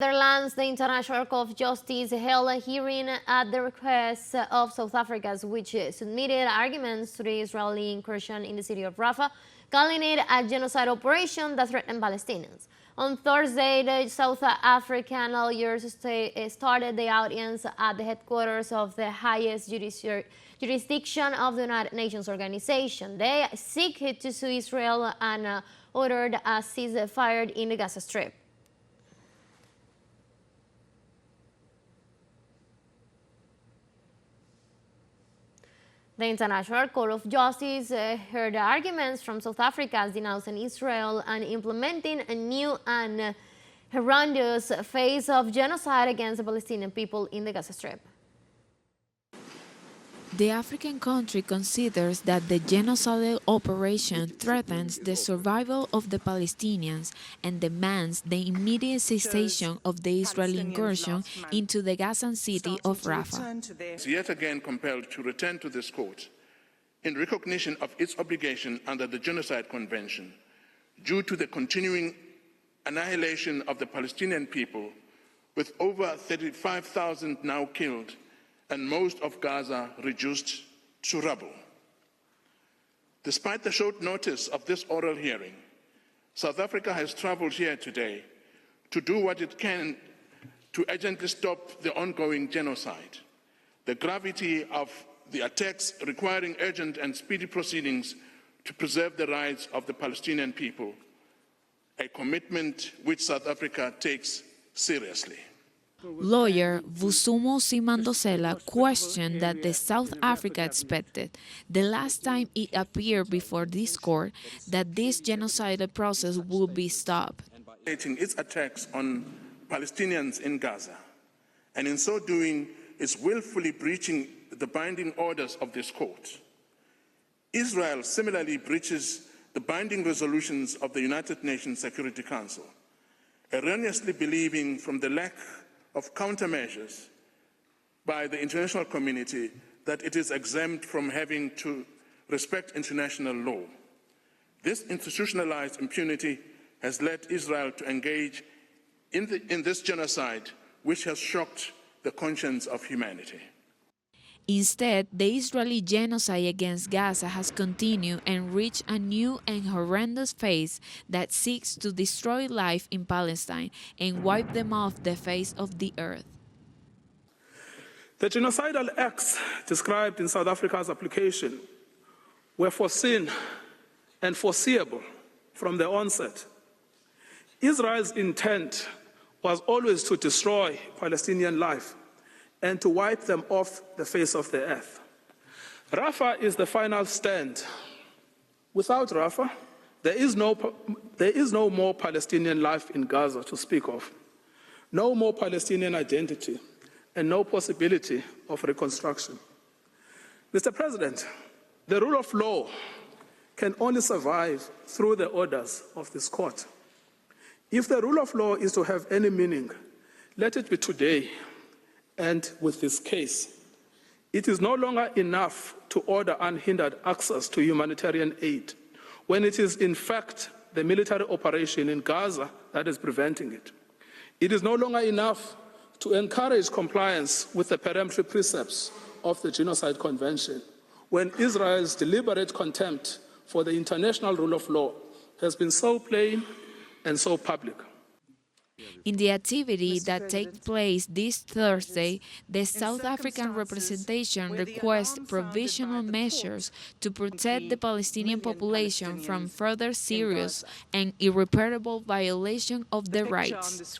Netherlands, the International Court of Justice held a hearing at the request of South Africa, which submitted arguments to the Israeli incursion in the city of Rafah, calling it a genocide operation that threatened Palestinians. On Thursday, the South African lawyers started the audience at the headquarters of the highest jurisdiction of the United Nations organization. They seek to sue Israel and ordered a ceasefire in the Gaza Strip. The International Court of Justice heard arguments from South Africa denouncing Israel and implementing a new and horrendous phase of genocide against the Palestinian people in the Gaza Strip. The African country considers that the genocidal operation threatens the survival of the Palestinians and demands the immediate cessation of the Israeli incursion into the Gazan city of Rafah. Is yet again compelled to return to this court in recognition of its obligation under the Genocide Convention due to the continuing annihilation of the Palestinian people, with over 35,000 now killed and most of Gaza reduced to rubble. Despite the short notice of this oral hearing, South Africa has traveled here today to do what it can to urgently stop the ongoing genocide. The gravity of the attacks requiring urgent and speedy proceedings to preserve the rights of the Palestinian people, a commitment which South Africa takes seriously. Lawyer Vusumo Simandosela questioned that the South Africa expected, the last time it appeared before this court, that this genocidal process would be stopped. Its attacks on Palestinians in Gaza, and in so doing is willfully breaching the binding orders of this court. Israel similarly breaches the binding resolutions of the United Nations Security Council, erroneously believing from the lack of countermeasures by the international community that it is exempt from having to respect international law. This institutionalized impunity has led Israel to engage in this genocide, which has shocked the conscience of humanity. Instead, the Israeli genocide against Gaza has continued and reached a new and horrendous phase that seeks to destroy life in Palestine and wipe them off the face of the earth. The genocidal acts described in South Africa's application were foreseen and foreseeable from the onset. Israel's intent was always to destroy Palestinian life and to wipe them off the face of the earth. Rafah is the final stand. Without Rafah, there is no more Palestinian life in Gaza to speak of, no more Palestinian identity, and no possibility of reconstruction. Mr. President, the rule of law can only survive through the orders of this court. If the rule of law is to have any meaning, let it be today. And with this case, it is no longer enough to order unhindered access to humanitarian aid when it is in fact the military operation in Gaza that is preventing it. It is no longer enough to encourage compliance with the peremptory precepts of the Genocide Convention when Israel's deliberate contempt for the international rule of law has been so plain and so public. In the activity that takes place this Thursday, the South African representation requests provisional measures to protect the Palestinian population from further serious and irreparable violation of their rights.